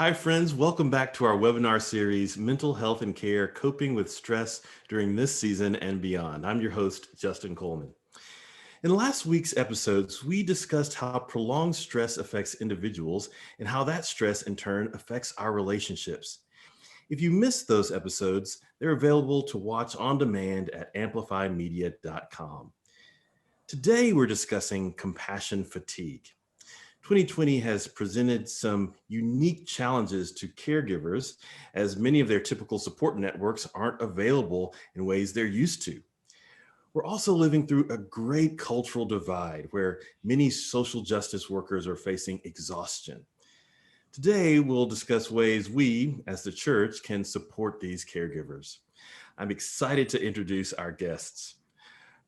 Hi, friends. Welcome back to our webinar series, Mental Health and Care, Coping with Stress During This Season and Beyond. I'm your host, Justin Coleman. In last week's episodes, we discussed how prolonged stress affects individuals and how that stress in turn affects our relationships. If you missed those episodes, they're available to watch on demand at amplifymedia.com. Today, we're discussing compassion fatigue. 2020 has presented some unique challenges to caregivers, as many of their typical support networks aren't available in ways they're used to. We're also living through a great cultural divide where many social justice workers are facing exhaustion. Today, we'll discuss ways we, as the church, can support these caregivers. I'm excited to introduce our guests.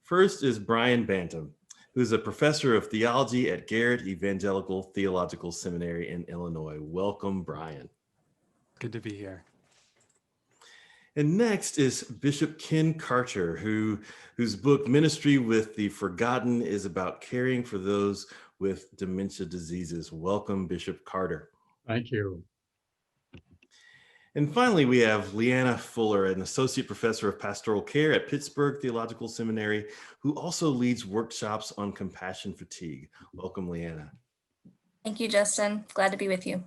First is Brian Bantam, who's a professor of theology at Garrett Evangelical Theological Seminary in Illinois. Welcome, Brian. Good to be here. And next is Bishop Ken Carter, whose book, Ministry with the Forgotten, is about caring for those with dementia diseases. Welcome, Bishop Carter. Thank you. And finally, we have Leanna Fuller, an associate professor of pastoral care at Pittsburgh Theological Seminary, who also leads workshops on compassion fatigue. Welcome, Leanna. Thank you, Justin. Glad to be with you.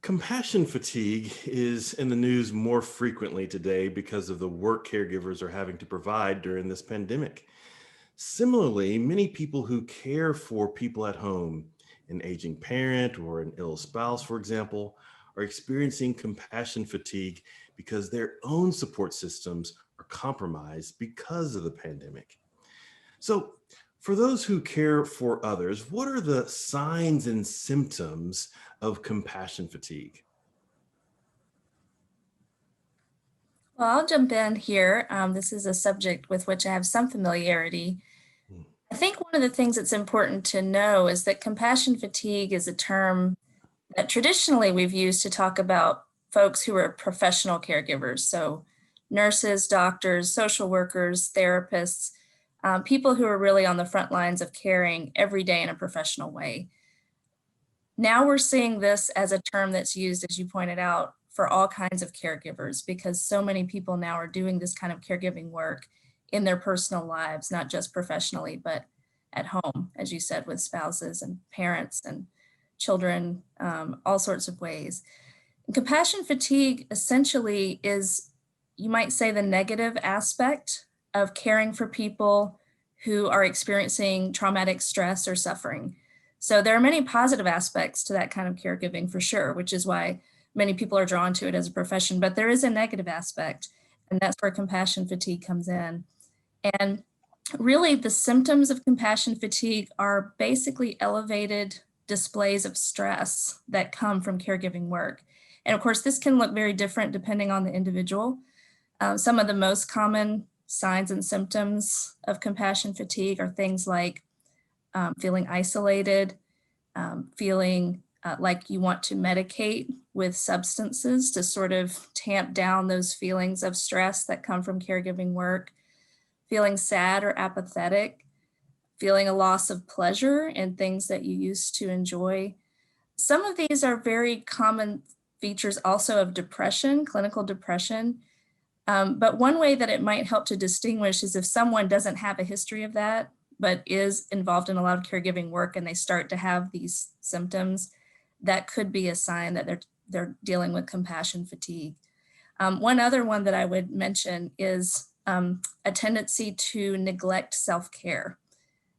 Compassion fatigue is in the news more frequently today because of the work caregivers are having to provide during this pandemic. Similarly, many people who care for people at home, an aging parent or an ill spouse, for example, are experiencing compassion fatigue because their own support systems are compromised because of the pandemic. So, for those who care for others, what are the signs and symptoms of compassion fatigue? Well, I'll jump in here. This is a subject with which I have some familiarity. I think one of the things that's important to know is that compassion fatigue is a term that traditionally we've used to talk about folks who are professional caregivers. So nurses, doctors, social workers, therapists, people who are really on the front lines of caring every day in a professional way. Now we're seeing this as a term that's used, as you pointed out, for all kinds of caregivers, because so many people now are doing this kind of caregiving work in their personal lives, not just professionally, but at home, as you said, with spouses and parents and children, all sorts of ways. And compassion fatigue essentially is, you might say, the negative aspect of caring for people who are experiencing traumatic stress or suffering. So there are many positive aspects to that kind of caregiving for sure, which is why many people are drawn to it as a profession, but there is a negative aspect, and that's where compassion fatigue comes in. And really the symptoms of compassion fatigue are basically elevated displays of stress that come from caregiving work. And of course, this can look very different depending on the individual. Some of the most common signs and symptoms of compassion fatigue are things like feeling isolated, feeling like you want to medicate with substances to sort of tamp down those feelings of stress that come from caregiving work, feeling sad or apathetic, feeling a loss of pleasure in things that you used to enjoy. Some of these are very common features also of depression, clinical depression. But one way that it might help to distinguish is if someone doesn't have a history of that, but is involved in a lot of caregiving work and they start to have these symptoms, that could be a sign that they're dealing with compassion fatigue. One other one that I would mention is a tendency to neglect self-care,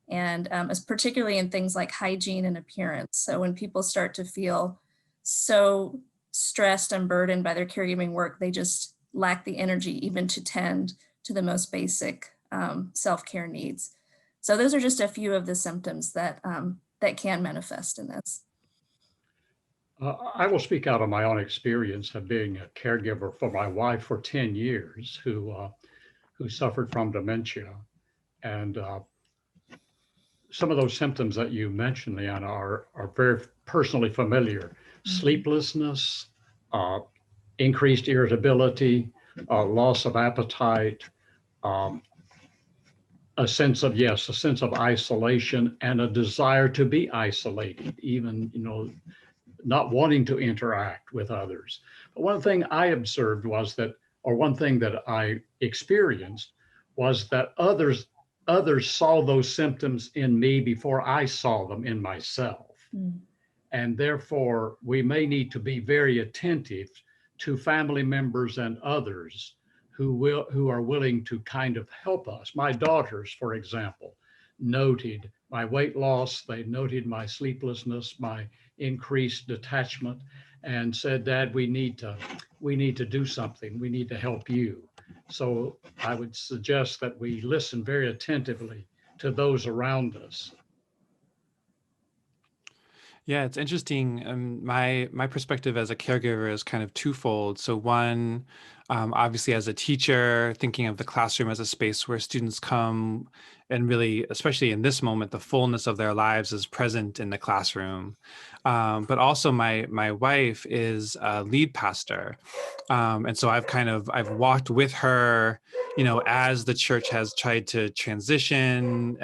and particularly in things like hygiene and appearance. So when people start to feel so stressed and burdened by their caregiving work, they just lack the energy even to tend to the most basic self-care needs. So those are just a few of the symptoms that can manifest in this. I will speak out of my own experience of being a caregiver for my wife for 10 years who suffered from dementia. And some of those symptoms that you mentioned, Leanna, are very personally familiar. Mm-hmm. Sleeplessness, increased irritability, loss of appetite, a sense of isolation and a desire to be isolated, even, not wanting to interact with others. But one thing I observed was that, or one thing that I experienced was that others saw those symptoms in me before I saw them in myself. Mm. And therefore, we may need to be very attentive to family members and others who are willing to kind of help us. My daughters, for example, noted my weight loss, they noted my sleeplessness, my increased detachment, and said, Dad, we need to do something. We need to help you. So I would suggest that we listen very attentively to those around us. Yeah, it's interesting. My perspective as a caregiver is kind of twofold. So one, obviously as a teacher, thinking of the classroom as a space where students come and really, especially in this moment, the fullness of their lives is present in the classroom. But also my wife is a lead pastor. And so I've walked with her, as the church has tried to transition,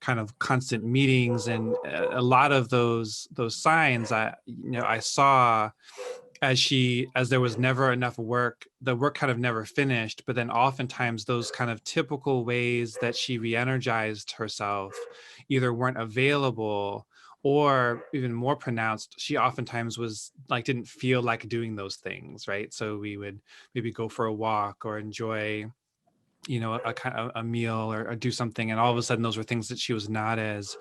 kind of constant meetings, and a lot of those signs I saw as there was never enough work. The work kind of never finished, but then oftentimes those kind of typical ways that she re-energized herself either weren't available, or even more pronounced, she oftentimes was like didn't feel like doing those things, right? So we would maybe go for a walk or enjoy a kind of a meal, or do something, and all of a sudden those were things that she was not as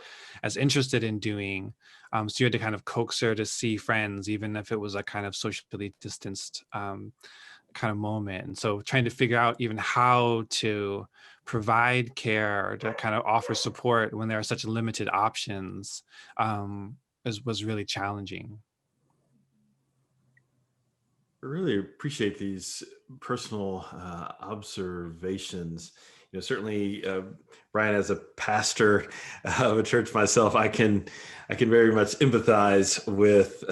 interested in doing. So you had to kind of coax her to see friends, even if it was a kind of socially distanced kind of moment. And so trying to figure out even how to provide care, or to kind of offer support when there are such limited options, was really challenging. I really appreciate these personal observations. Certainly, Brian, as a pastor of a church myself, I can very much empathize with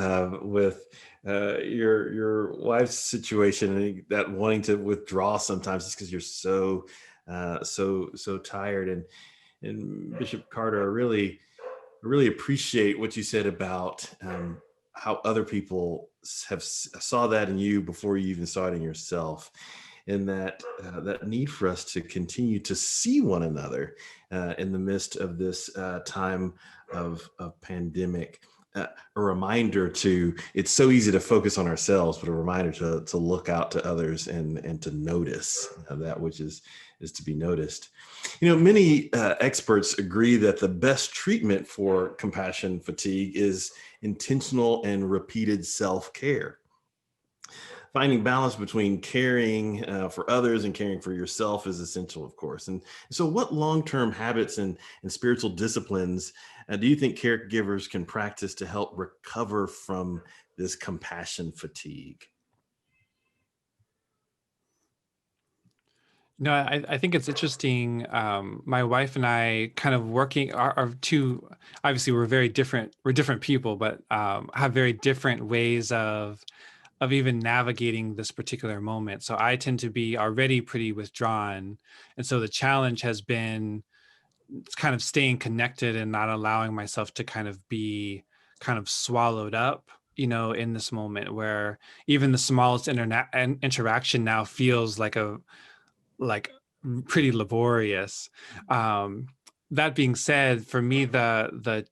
your wife's situation, and that wanting to withdraw sometimes just because you're so tired. And Bishop Carter, I really appreciate what you said about how other people saw that in you before you even saw it in yourself, and that need for us to continue to see one another in the midst of this time of pandemic. A reminder it's so easy to focus on ourselves, but a reminder to look out to others and to notice that which is to be noticed. Many experts agree that the best treatment for compassion fatigue is intentional and repeated self-care. Finding balance between caring for others and caring for yourself is essential, of course. And so what long-term habits and spiritual disciplines do you think caregivers can practice to help recover from this compassion fatigue? No, I think it's interesting. My wife and I kind of working are two, obviously we're different people, but have very different ways of even navigating this particular moment. So I tend to be already pretty withdrawn. And so the challenge has been kind of staying connected and not allowing myself to kind of be kind of swallowed up, in this moment where even the smallest interaction now feels like pretty laborious. Um, that being said, for me, the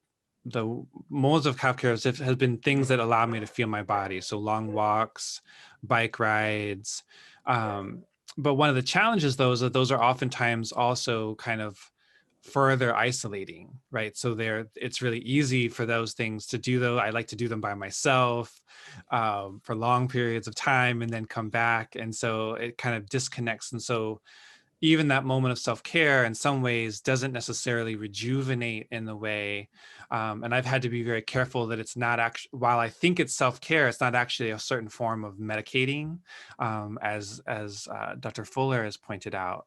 modes of healthcare has been things that allow me to feel my body. So long walks, bike rides. Um, but one of the challenges, though, is that those are oftentimes also kind of further isolating, right? So it's really easy for those things to do, though. I like to do them by myself for long periods of time and then come back. And so it kind of disconnects. And so even that moment of self-care in some ways doesn't necessarily rejuvenate in the way. And I've had to be very careful that it's not actually, while I think it's self-care, it's not actually a certain form of medicating, as Dr. Fuller has pointed out.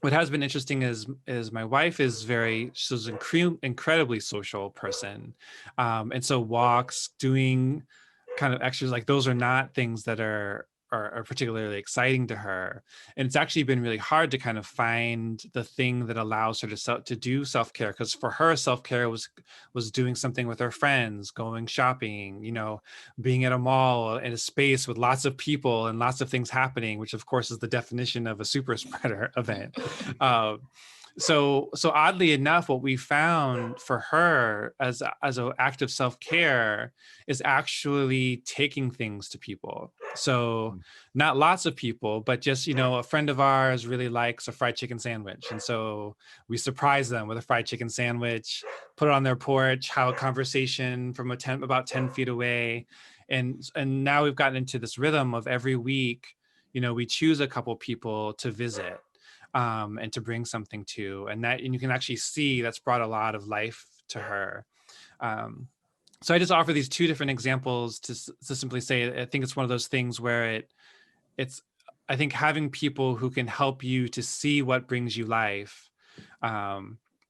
What has been interesting is my wife she's an incredibly social person. And so walks, doing kind of exercise, like those are not things that are are particularly exciting to her. And it's actually been really hard to kind of find the thing that allows her to do self-care, because for her, self-care was doing something with her friends, going shopping, being at a mall in a space with lots of people and lots of things happening, which of course is the definition of a super spreader event. So oddly enough, what we found for her as an act of self-care is actually taking things to people. So not lots of people, but just, a friend of ours really likes a fried chicken sandwich. And so we surprise them with a fried chicken sandwich, put it on their porch, have a conversation from about 10 feet away. And now we've gotten into this rhythm of every week, we choose a couple people to visit. And to bring something to, and you can actually see that's brought a lot of life to her. So I just offer these two different examples to simply say, I think it's one of those things where I think having people who can help you to see what brings you life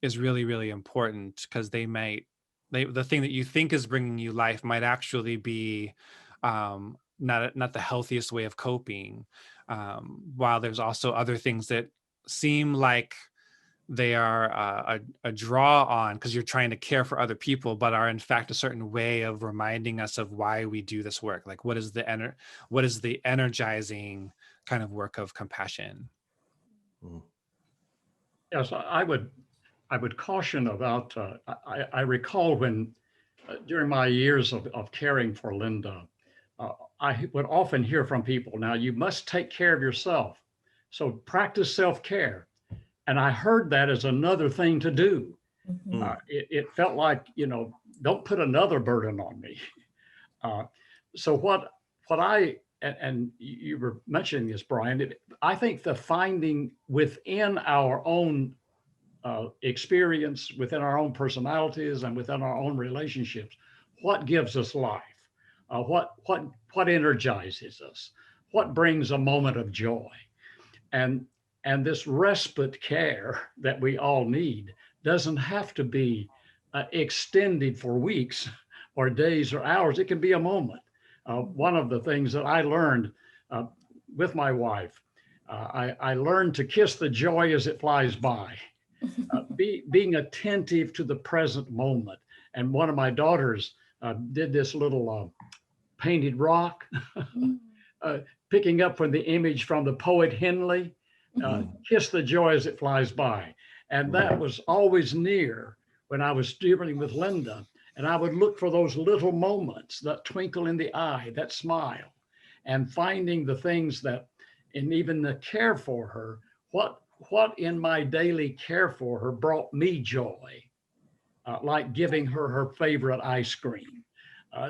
is really, really important, because the thing that you think is bringing you life might actually be not the healthiest way of coping. While there's also other things that seem like they are a draw on because you're trying to care for other people, but are in fact a certain way of reminding us of why we do this work. Like, what is the energizing kind of work of compassion? Yes, I would caution about, I recall when, during my years of caring for Linda, I would often hear from people, now you must take care of yourself. So practice self-care. And I heard that as another thing to do. It felt like, don't put another burden on me. So what and you were mentioning this, Brian, I think the finding within our own experience, within our own personalities and within our own relationships, what gives us life, what energizes us, what brings a moment of joy. And this respite care that we all need doesn't have to be extended for weeks or days or hours. It can be a moment. One of the things that I learned with my wife, I learned to kiss the joy as it flies by, being attentive to the present moment. And one of my daughters did this little painted rock, picking up from the image from the poet Henley. Kiss the joy as it flies by. And that was always near when I was dealing with Linda. And I would look for those little moments, that twinkle in the eye, that smile, and finding the things that, and even the care for her, what in my daily care for her brought me joy, like giving her favorite ice cream.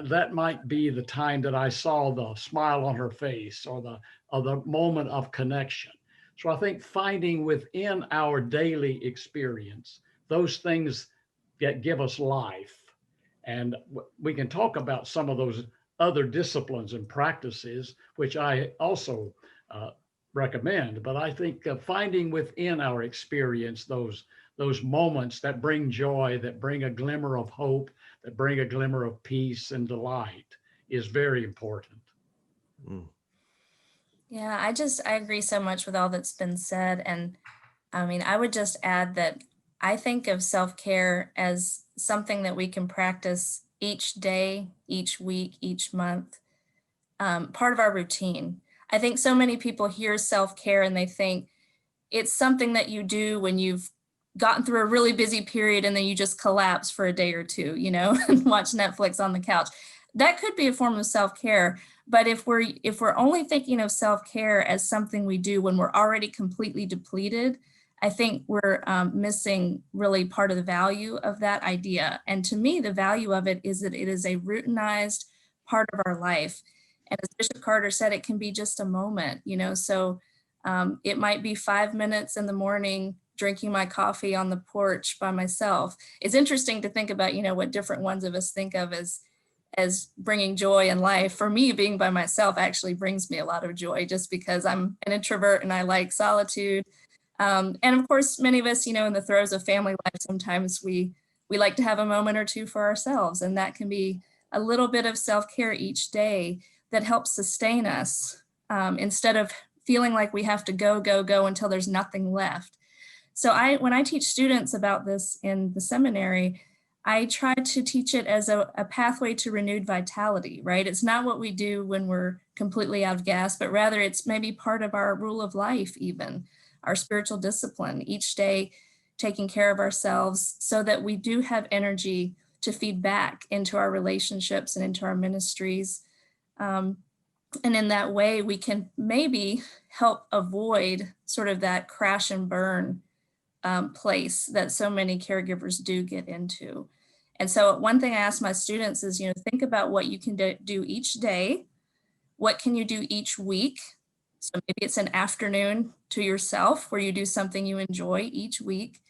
That might be the time that I saw the smile on her face, or the moment of connection. So I think finding within our daily experience those things that give us life. And we can talk about some of those other disciplines and practices, which I also recommend. But I think finding within our experience those moments that bring joy, that bring a glimmer of hope, that bring a glimmer of peace and delight is very important. Yeah, I agree so much with all that's been said. And I mean, I would just add that I think of self-care as something that we can practice each day, each week, each month, part of our routine. I think so many people hear self-care and they think it's something that you do when you've gotten through a really busy period and then you just collapse for a day or two, and watch Netflix on the couch. That could be a form of self-care. But if we're only thinking of self-care as something we do when we're already completely depleted, I think we're missing really part of the value of that idea. And to me, the value of it is that it is a routinized part of our life. And as Bishop Carter said, it can be just a moment, so it might be 5 minutes in the morning drinking my coffee on the porch by myself. It's interesting to think about, what different ones of us think of as bringing joy in life. For me, being by myself actually brings me a lot of joy, just because I'm an introvert and I like solitude. And of course, many of us, in the throes of family life, sometimes we like to have a moment or two for ourselves. And that can be a little bit of self-care each day that helps sustain us instead of feeling like we have to go, go, go until there's nothing left. So when I teach students about this in the seminary, I try to teach it as a pathway to renewed vitality, right? It's not what we do when we're completely out of gas, but rather it's maybe part of our rule of life, even our spiritual discipline, each day taking care of ourselves so that we do have energy to feed back into our relationships and into our ministries. And in that way, we can maybe help avoid sort of that crash and burn place that so many caregivers do get into. And so one thing I ask my students is, think about what you can do each day. What can you do each week? So maybe it's an afternoon to yourself where you do something you enjoy each week.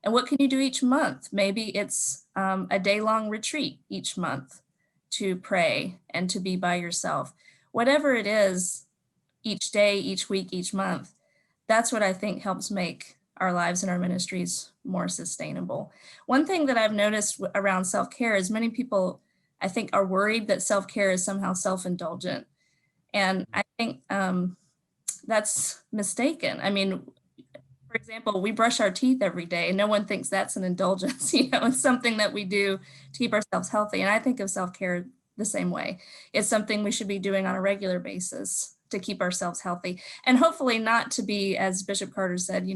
And what can you do each month? Maybe it's a day-long retreat each month to pray and to be by yourself. Whatever it is, each day, each week, each month, that's what I think helps make our lives and our ministries more sustainable. One thing that I've noticed around self-care is many people, I think, are worried that self-care is somehow self-indulgent. And I think that's mistaken. I mean, for example, we brush our teeth every day and no one thinks that's an indulgence, it's something that we do to keep ourselves healthy. And I think of self-care the same way. It's something we should be doing on a regular basis to keep ourselves healthy, and hopefully not to be, as Bishop Carter said,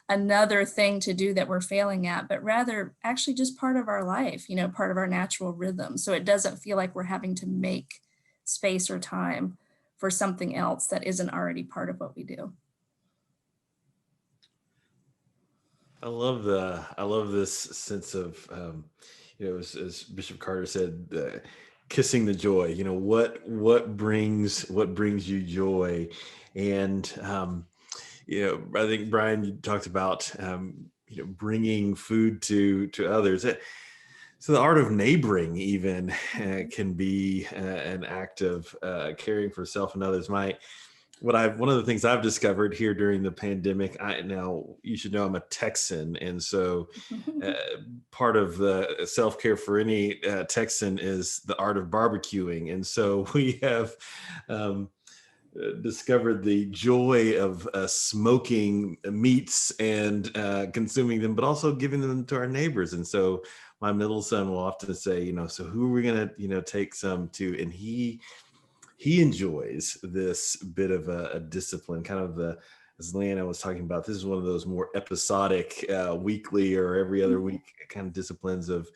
another thing to do that we're failing at, but rather actually just part of our life, part of our natural rhythm. So it doesn't feel like we're having to make space or time for something else that isn't already part of what we do. I love this sense of, as Bishop Carter said, kissing the joy. What brings you joy, and I think Brian, you talked about bringing food to others. So the art of neighboring even can be an act of caring for self and others. One of the things I've discovered here during the pandemic, now you should know I'm a Texan, and so part of the self-care for any Texan is the art of barbecuing, and so we have discovered the joy of smoking meats and consuming them, but also giving them to our neighbors. And so my middle son will often say, so who are we gonna take some to, and he enjoys this bit of a discipline, kind of as Leanna was talking about, this is one of those more episodic weekly or every other week kind of disciplines of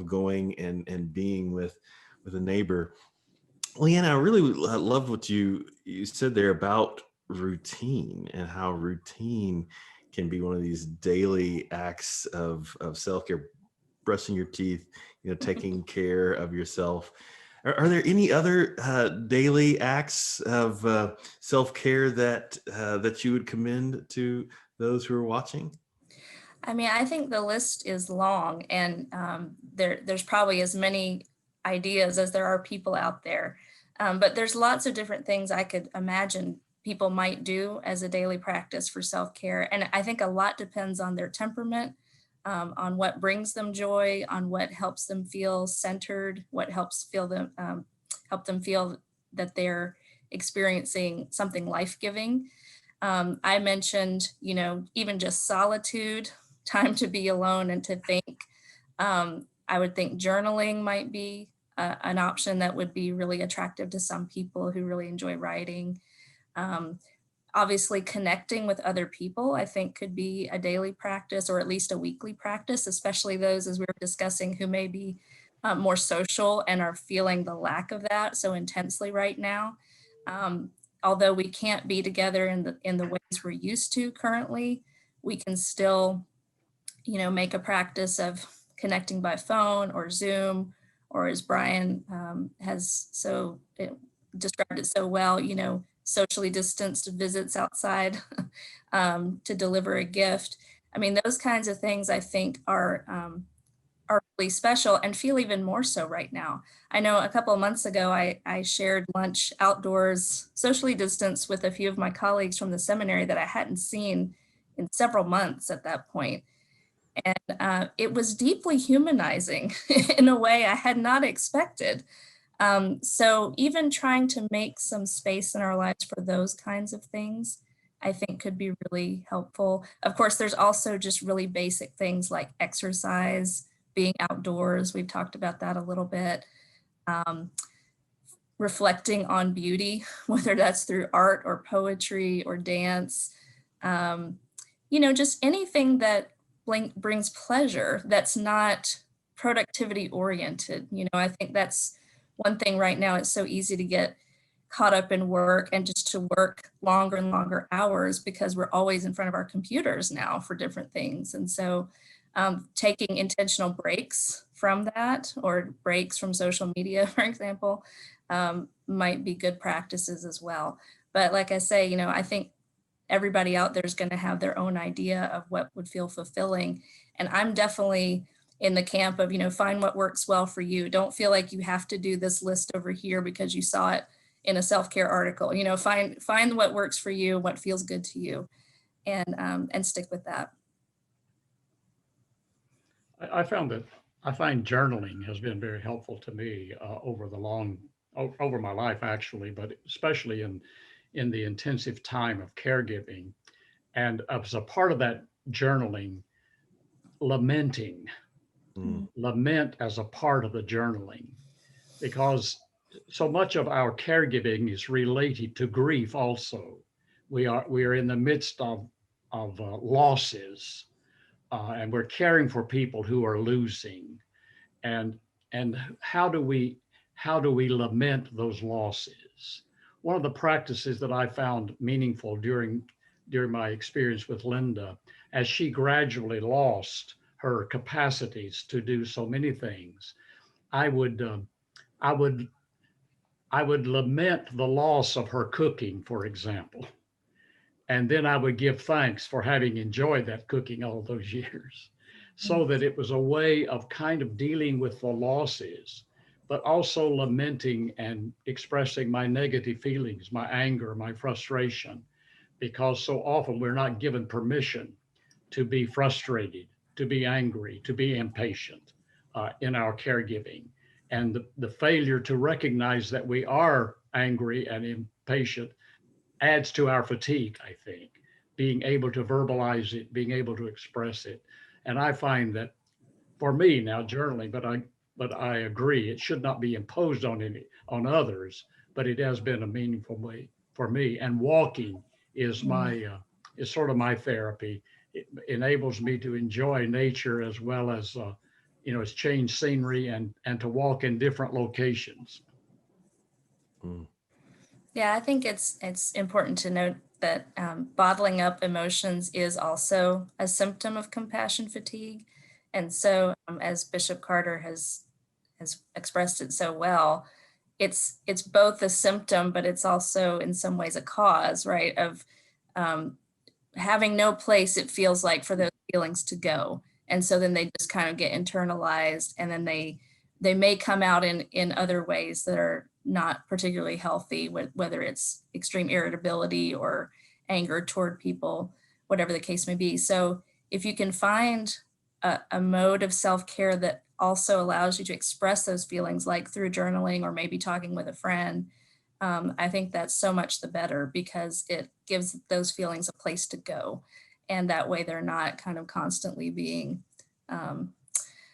going and being with a neighbor. Leanna, I really love what you said there about routine and how routine can be one of these daily acts of self-care, brushing your teeth, taking care of yourself. Are there any other daily acts of self-care that you would commend to those who are watching? I mean, I think the list is long, and there's probably as many ideas as there are people out there. But there's lots of different things I could imagine people might do as a daily practice for self-care. And I think a lot depends on their temperament, on what brings them joy, on what helps them feel centered, what help them feel that they're experiencing something life-giving. I mentioned, even just solitude, time to be alone and to think. I would think journaling might be an option that would be really attractive to some people who really enjoy writing. Obviously, connecting with other people, I think, could be a daily practice or at least a weekly practice, especially those, as we were discussing, who may be more social and are feeling the lack of that so intensely right now. Although we can't be together in the ways we're used to currently, we can still, make a practice of connecting by phone or Zoom, or as Brian has described it so well, socially distanced visits outside to deliver a gift. I mean, those kinds of things I think are really special and feel even more so right now. I know a couple of months ago, I shared lunch outdoors, socially distanced, with a few of my colleagues from the seminary that I hadn't seen in several months at that point. And it was deeply humanizing in a way I had not expected. So even trying to make some space in our lives for those kinds of things, I think could be really helpful. Of course, there's also just really basic things like exercise, being outdoors. We've talked about that a little bit. Reflecting on beauty, whether that's through art or poetry or dance, just anything that brings pleasure that's not productivity oriented. I think that's one thing right now. It's so easy to get caught up in work and just to work longer and longer hours because we're always in front of our computers now for different things. And so taking intentional breaks from that or breaks from social media, for example, might be good practices as well. But like I say, I think everybody out there is going to have their own idea of what would feel fulfilling. And I'm definitely in the camp of, find what works well for you. Don't feel like you have to do this list over here because you saw it in a self-care article. Find what works for you, what feels good to you, and stick with that. I find journaling has been very helpful to me over my life, actually, but especially in the intensive time of caregiving. And as a part of that journaling, lamenting, lament as a part of the journaling, because so much of our caregiving is related to grief also. We are in the midst of losses, and we're caring for people who are losing. And how do we lament those losses? One of the practices that I found meaningful during my experience with Linda, as she gradually lost her capacities to do so many things, I would lament the loss of her cooking, for example. And then I would give thanks for having enjoyed that cooking all those years, so that it was a way of kind of dealing with the losses, but also lamenting and expressing my negative feelings, my anger, my frustration, because so often we're not given permission to be frustrated, to be angry, to be impatient in our caregiving. And the failure to recognize that we are angry and impatient adds to our fatigue, I think, being able to verbalize it, being able to express it. And I find that for me now, journaling, but I agree, it should not be imposed on others, but it has been a meaningful way for me. And walking is is sort of my therapy. It enables me to enjoy nature as well as it's change scenery and to walk in different locations. Yeah, I think it's important to note that bottling up emotions is also a symptom of compassion fatigue. And so as Bishop Carter has expressed it so well, it's both a symptom, but it's also in some ways a cause, right, of having no place, it feels like, for those feelings to go. And so then they just kind of get internalized, and then they may come out in other ways that are not particularly healthy, whether it's extreme irritability or anger toward people, whatever the case may be. So if you can find a mode of self-care that also allows you to express those feelings, like through journaling or maybe talking with a friend, I think that's so much the better, because it gives those feelings a place to go. And that way they're not kind of constantly being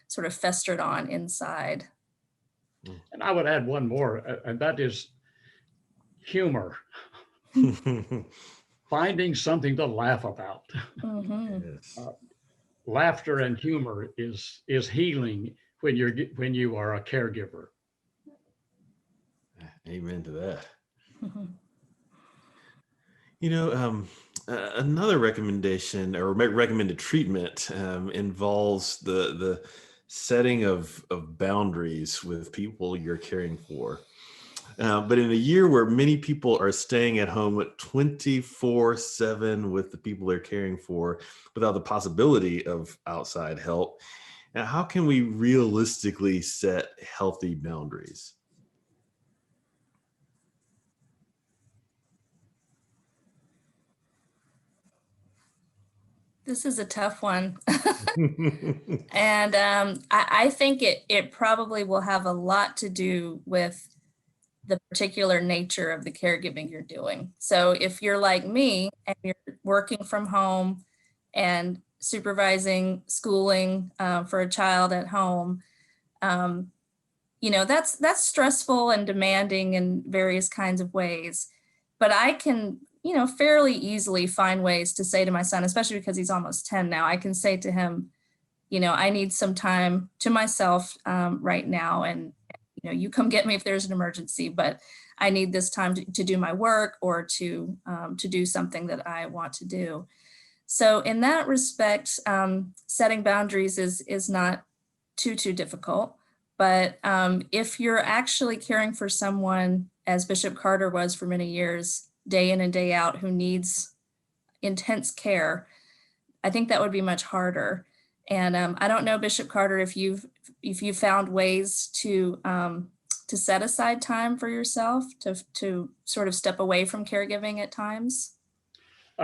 sort of festered on inside. And I would add one more, and that is humor. Finding something to laugh about. Yes. Laughter and humor is healing when you are a caregiver. Amen to that. Another recommendation or recommended treatment involves the setting of boundaries with people you're caring for. But in a year where many people are staying at home 24/7 with the people they're caring for without the possibility of outside help, how can we realistically set healthy boundaries? This is a tough one. And I think it probably will have a lot to do with the particular nature of the caregiving you're doing. So if you're like me and you're working from home and supervising schooling for a child at home, that's stressful and demanding in various kinds of ways. But I can, fairly easily find ways to say to my son, especially because he's almost 10 now, I can say to him, I need some time to myself right now. And, you come get me if there's an emergency, but I need this time to do my work or to do something that I want to do. So in that respect, setting boundaries is not too difficult. But if you're actually caring for someone, as Bishop Carter was for many years, day in and day out, who needs intense care, I think that would be much harder. And I don't know, Bishop Carter, if you've found ways to set aside time for yourself, to sort of step away from caregiving at times.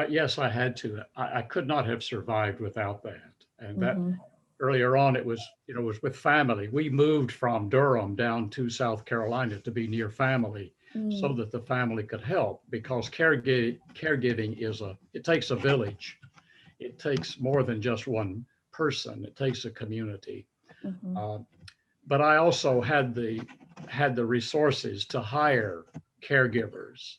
Yes, I had to. I could not have survived without that. And that Mhm. earlier on, it was with family. We moved from Durham down to South Carolina to be near family so Mm. that the family could help, because caregiving it takes a village. It takes more than just one person. It takes a community. Mhm. But I also had the resources to hire caregivers.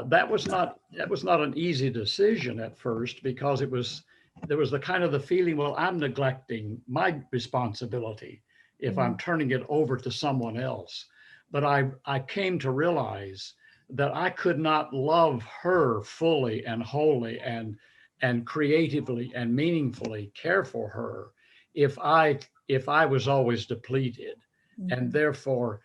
That was not an easy decision at first, because there was the feeling, well, I'm neglecting my responsibility if I'm turning it over to someone else. But I came to realize that I could not love her fully and wholly and creatively and meaningfully care for her if I was always depleted. And Mhm. therefore,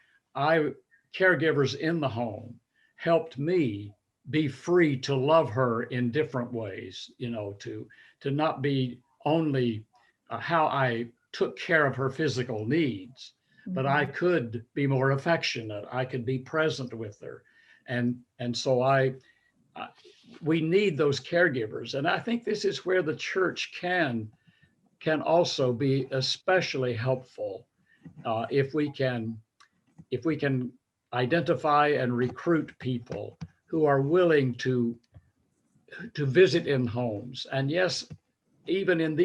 caregivers in the home helped me be free to love her in different ways, to not be only how I took care of her physical needs, but I could be more affectionate. I could be present with her. And so we need those caregivers. And I think this is where the church can also be especially helpful, if we can identify and recruit people who are willing to visit in homes. And yes, even in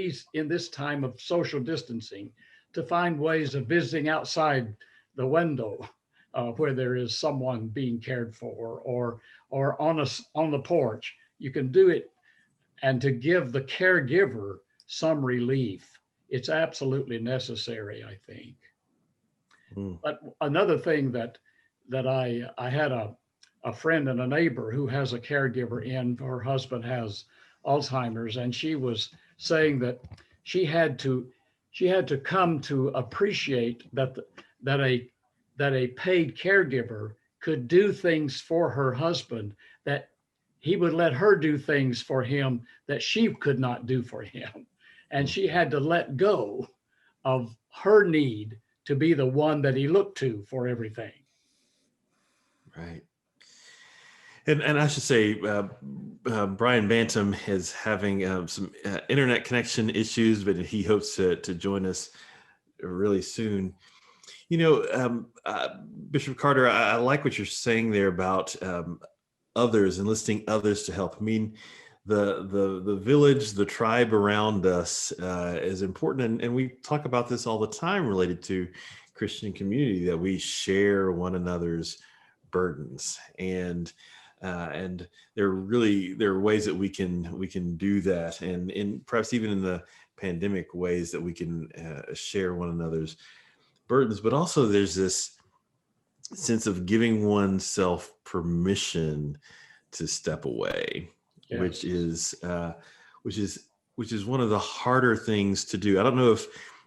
this time of social distancing, to find ways of visiting outside the window, where there is someone being cared for, or on the porch. You can do it, and to give the caregiver some relief. It's absolutely necessary, I think. Mm. But another thing that I had a friend and a neighbor who has a caregiver in. Her husband has Alzheimer's, and she was saying that she had to come to appreciate that a paid caregiver could do things for her husband, that he would let her do things for him that she could not do for him. And she had to let go of her need to be the one that he looked to for everything. Right. And I should say, Brian Bantam is having some internet connection issues, but he hopes to join us really soon. Bishop Carter, I like what you're saying there about others, enlisting others to help. I mean, the village, the tribe around us is important, and we talk about this all the time related to Christian community, that we share one another's burdens, and there are ways that we can do that, and perhaps even in the pandemic, ways that we can share one another's burdens. But also there's this sense of giving oneself permission to step away, Yes. which is one of the harder things to do. I don't know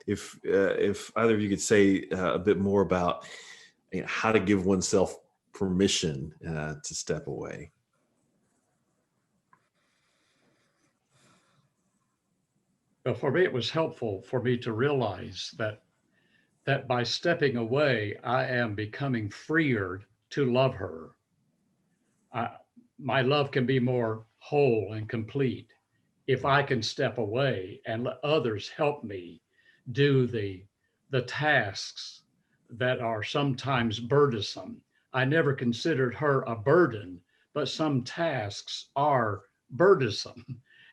if either of you could say a bit more about how to give oneself permission to step away. Well, for me, it was helpful for me to realize that by stepping away, I am becoming freer to love her. My love can be more whole and complete if I can step away and let others help me do the tasks that are sometimes burdensome, I never considered her a burden, but some tasks are burdensome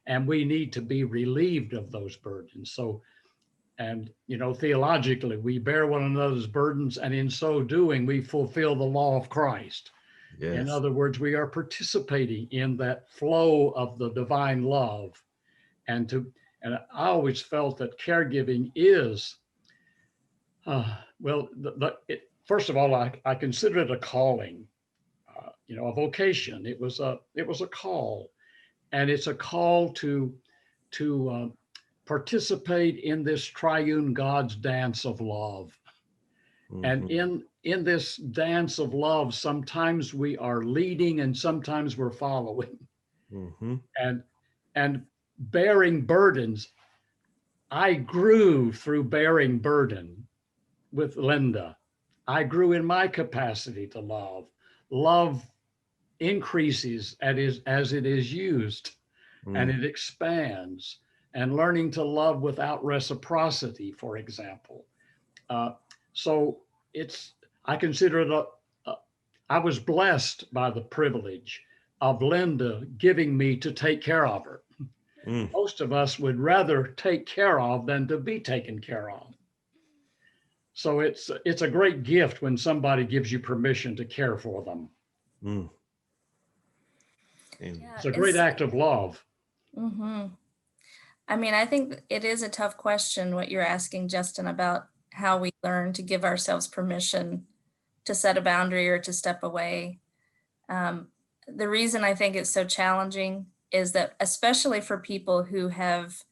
and we need to be relieved of those burdens. So, and theologically, we bear one another's burdens, and in so doing, we fulfill the law of Christ. In Yes. other words, we are participating in that flow of the divine love. And I always felt that caregiving is, first of all, I consider it a calling, a vocation. It was a call, and it's a call to participate in this triune God's dance of love. And in this dance of love, sometimes we are leading and sometimes we're following. And bearing burdens. I grew through bearing burden with Linda. I grew in my capacity to love. Love increases as it is used, and it expands. And learning to love without reciprocity, for example. So I consider it I was blessed by the privilege of Linda giving me to take care of her. Most of us would rather take care of than to be taken care of. So it's a great gift when somebody gives you permission to care for them. It's a great act of love. I mean, I think it is a tough question, what you're asking, Justin, about how we learn to give ourselves permission to set a boundary or to step away. The reason I think it's so challenging is that, especially for people who have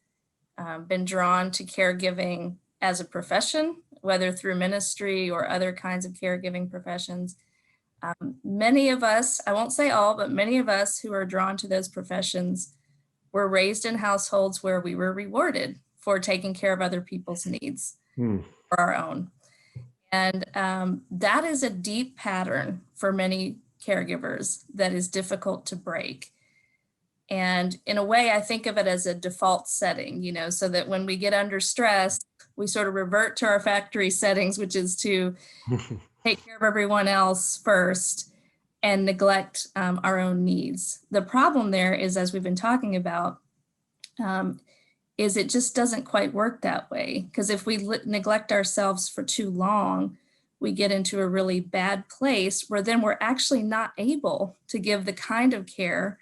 been drawn to caregiving as a profession, whether through ministry or other kinds of caregiving professions, many of us, I won't say all, but many of us who are drawn to those professions were raised in households where we were rewarded for taking care of other people's needs for our own. And that is a deep pattern for many caregivers that is difficult to break. And in a way, I think of it as a default setting, so that when we get under stress, we sort of revert to our factory settings, which is to take care of everyone else first and neglect our own needs. The problem there is, as we've been talking about, is it just doesn't quite work that way. Because if we neglect ourselves for too long, we get into a really bad place where then we're actually not able to give the kind of care,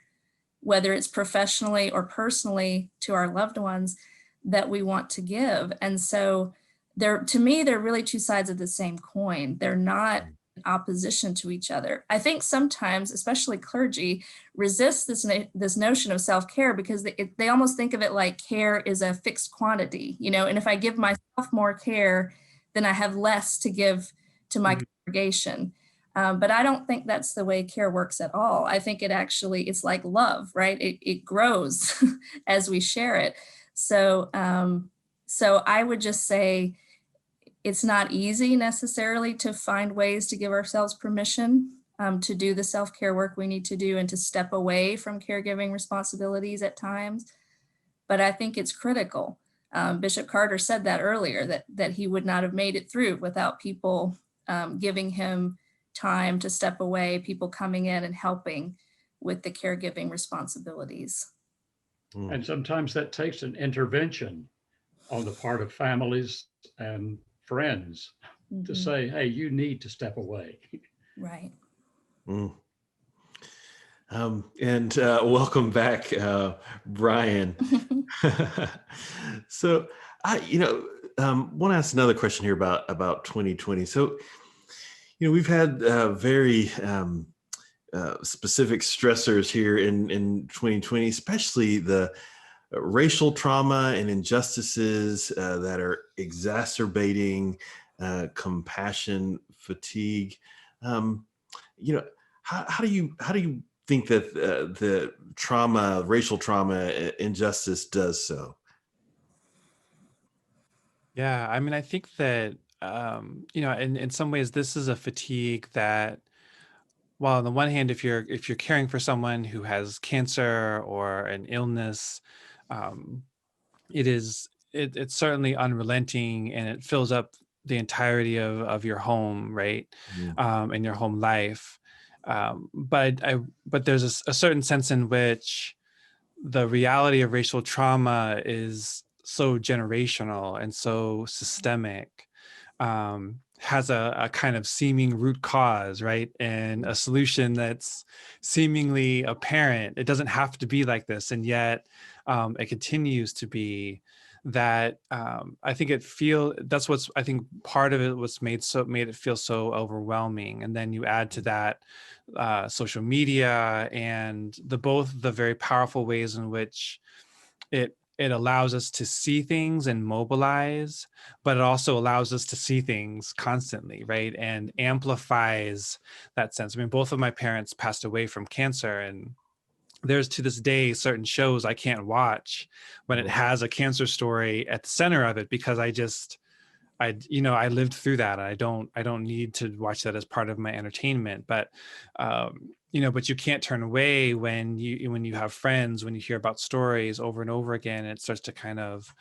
whether it's professionally or personally, to our loved ones that we want to give. And so to me, they're really two sides of the same coin. They're not in opposition to each other. I think sometimes, especially clergy, resist this notion of self-care because they almost think of it like care is a fixed quantity, and if I give myself more care, then I have less to give to my congregation. But I don't think that's the way care works at all. I think it's like love, right? It grows as we share it. So I would just say it's not easy necessarily to find ways to give ourselves permission to do the self-care work we need to do and to step away from caregiving responsibilities at times. But I think it's critical. Bishop Carter said that earlier, that he would not have made it through without people giving him time to step away, people coming in and helping with the caregiving responsibilities. And sometimes that takes an intervention on the part of families and friends to say, hey, you need to step away. Right. And welcome back, Brian. So I want to ask another question here about 2020. So, we've had very specific stressors here in 2020, especially the racial trauma and injustices that are exacerbating compassion fatigue. How do you think that the racial trauma, injustice does so? Yeah, I mean, I think that in some ways, this is a fatigue that, while on the one hand, if you're caring for someone who has cancer or an illness, it's certainly unrelenting and it fills up the entirety of your home, right? Mm. In your home life. But there's a certain sense in which the reality of racial trauma is so generational and so systemic, has a kind of seeming root cause, right? And a solution that's seemingly apparent. It doesn't have to be like this, and yet it continues to be that. I think that's what's, I think part of it was made it feel so overwhelming. And then you add to that social media and both the very powerful ways in which it allows us to see things and mobilize, but it also allows us to see things constantly, right? And amplifies that sense. I mean, both of my parents passed away from cancer, and there's to this day certain shows I can't watch when it has a cancer story at the center of it, because I lived through that. I don't need to watch that as part of my entertainment. But but you can't turn away when you have friends, when you hear about stories over and over again. It starts to kind of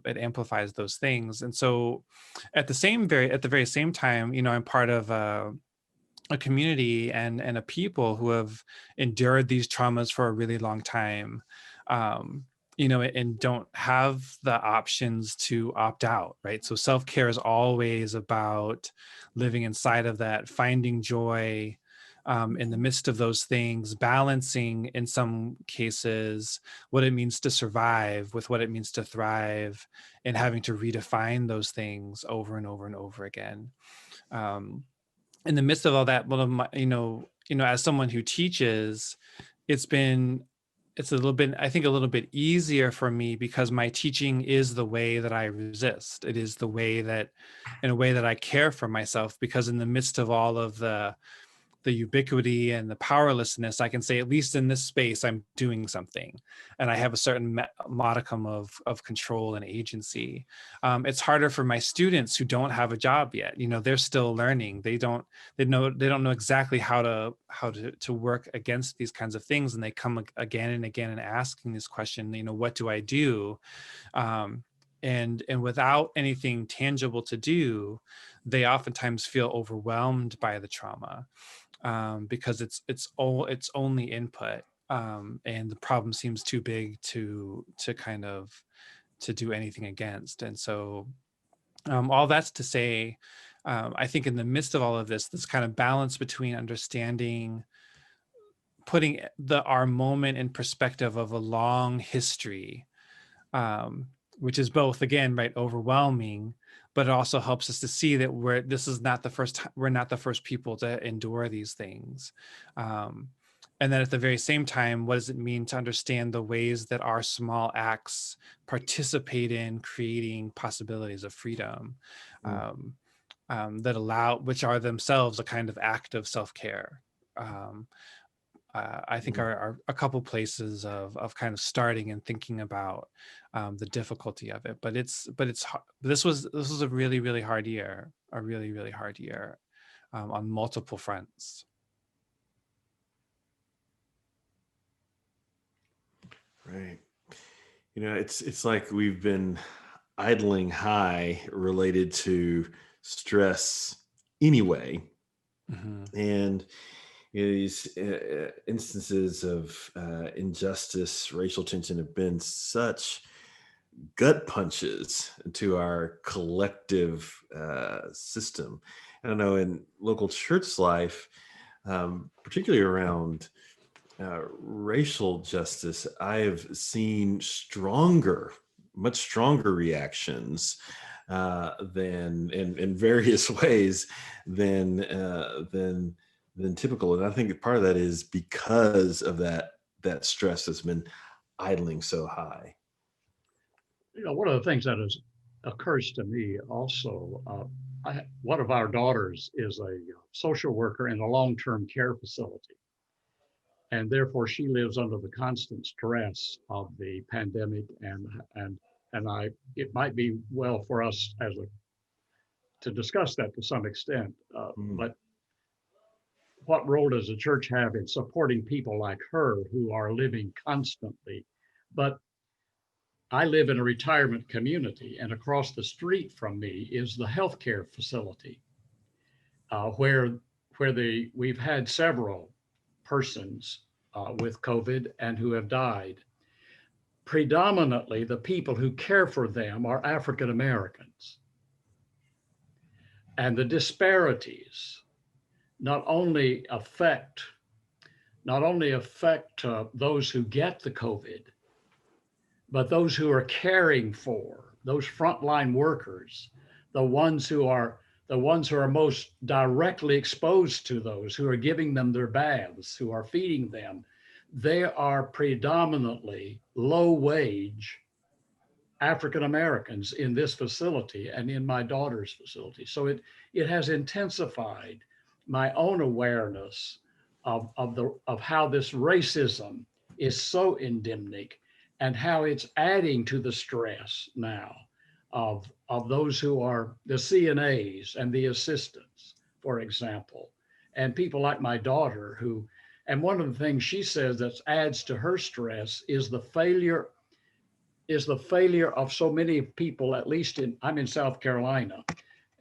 it amplifies those things. And so at the very same time, I'm part of a community and a people who have endured these traumas for a really long time. And don't have the options to opt out, right? So self-care is always about living inside of that, finding joy in the midst of those things, balancing in some cases what it means to survive with what it means to thrive, and having to redefine those things over and over and over again. In the midst of all that, one of my, as someone who teaches, it's a little bit, I think, a little bit easier for me, because my teaching is the way that I resist. It is the way that, in a way that I care for myself, because in the midst of all of the ubiquity and the powerlessness, I can say, at least in this space, I'm doing something, and I have a certain modicum of control and agency. It's harder for my students who don't have a job yet. They're still learning. They don't know exactly how to work against these kinds of things, and they come again and again and asking this question. What do I do? And without anything tangible to do, they oftentimes feel overwhelmed by the trauma, because it's only input, and the problem seems too big to kind of to do anything against. And so all that's to say, I think in the midst of all of this kind of balance between understanding, putting our moment in perspective of a long history, which is both, again, right, overwhelming, but it also helps us to see that we're not the first people to endure these things. And then at the very same time, what does it mean to understand the ways that our small acts participate in creating possibilities of freedom, which are themselves a kind of act of self-care. I think are a couple places of kind of starting and thinking about the difficulty of it. But this was a really, really hard year, on multiple fronts. Right. It's like we've been idling high related to stress anyway. And these instances of injustice, racial tension have been such gut punches to our collective system. I don't know, in local church life, particularly around racial justice, I have seen much stronger reactions than in various ways than typical. And I think part of that is because of that stress that's been idling so high. One of the things that occurs to me also, one of our daughters is a social worker in a long-term care facility. And therefore she lives under the constant stress of the pandemic, and it might be well for us to discuss that to some extent. But what role does the church have in supporting people like her who are living constantly? But I live in a retirement community, and across the street from me is the healthcare facility where we've had several persons with COVID and who have died. Predominantly, the people who care for them are African Americans. And the disparities not only affect those who get the COVID, but those who are caring for those frontline workers, the ones who are most directly exposed to those who are giving them their baths, who are feeding them. They are predominantly low wage African Americans in this facility and in my daughter's facility. So it has intensified my own awareness of how this racism is so endemic and how it's adding to the stress now of those who are the CNAs and the assistants, for example, and people like my daughter who, and one of the things she says that adds to her stress is the failure of so many people, at least I'm in South Carolina,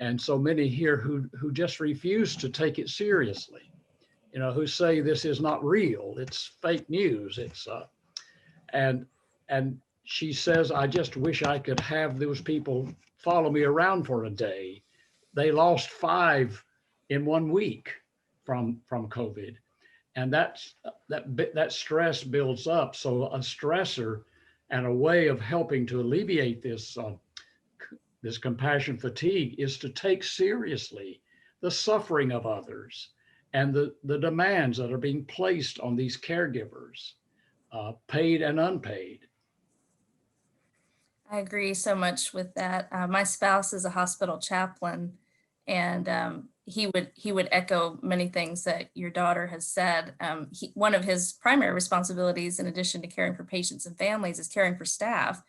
and so many here who just refuse to take it seriously, who say this is not real, it's fake news, and she says, I just wish I could have those people follow me around for a day. They lost 5 in 1 week from COVID, and that stress builds up. So a stressor and a way of helping to alleviate this compassion fatigue is to take seriously the suffering of others and the demands that are being placed on these caregivers, paid and unpaid. I agree so much with that. My spouse is a hospital chaplain, and he would echo many things that your daughter has said. One of his primary responsibilities, in addition to caring for patients and families, is caring for staff.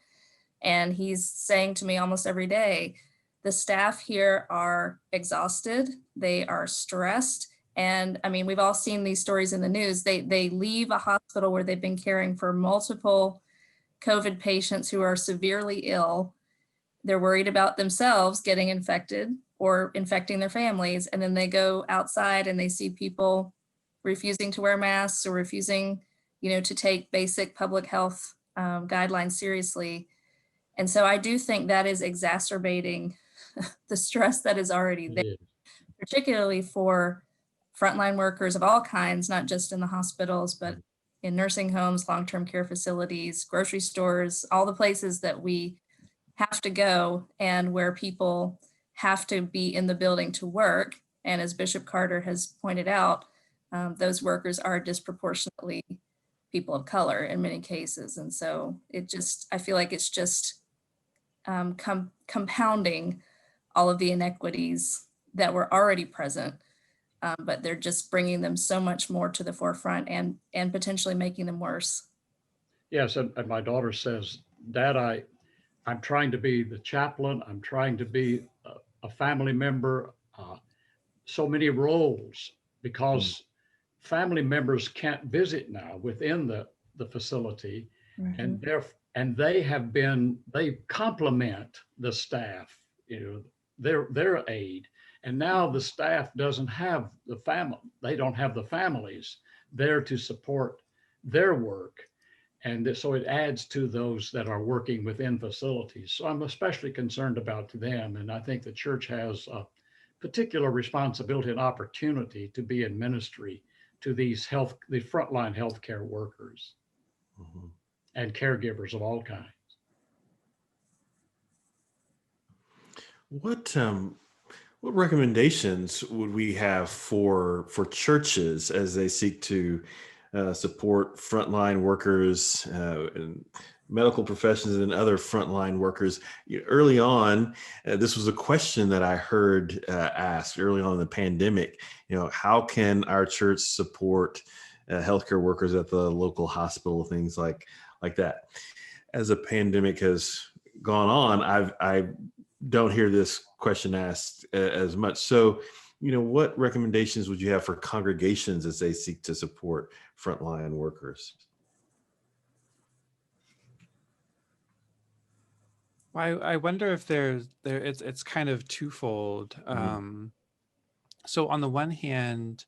And he's saying to me almost every day, the staff here are exhausted, they are stressed. And I mean, we've all seen these stories in the news. They leave a hospital where they've been caring for multiple COVID patients who are severely ill. They're worried about themselves getting infected or infecting their families. And then they go outside and they see people refusing to wear masks or refusing, to take basic public health guidelines seriously. And so I do think that is exacerbating the stress that is already there, particularly for frontline workers of all kinds, not just in the hospitals, but in nursing homes, long-term care facilities, grocery stores, all the places that we have to go and where people have to be in the building to work. And as Bishop Carter has pointed out, those workers are disproportionately people of color in many cases. And so I feel like it's just compounding all of the inequities that were already present. But they're just bringing them so much more to the forefront and potentially making them worse. Yes, and my daughter says, Dad, I'm trying to be the chaplain. I'm trying to be a family member. So many roles because family members can't visit now within the facility, and they complement the staff, their aid. And now the staff doesn't have the family. They don't have the families there to support their work. And so it adds to those that are working within facilities. So I'm especially concerned about them. And I think the church has a particular responsibility and opportunity to be in ministry to the frontline healthcare workers and caregivers of all kinds. What recommendations would we have for churches as they seek to support frontline workers and medical professions and other frontline workers? Early on, this was a question that I heard asked early on in the pandemic. How can our church support healthcare workers at the local hospital, things like that? As a pandemic has gone on, I don't hear this question asked as much. So, what recommendations would you have for congregations as they seek to support frontline workers? I wonder if it's kind of twofold. So on the one hand,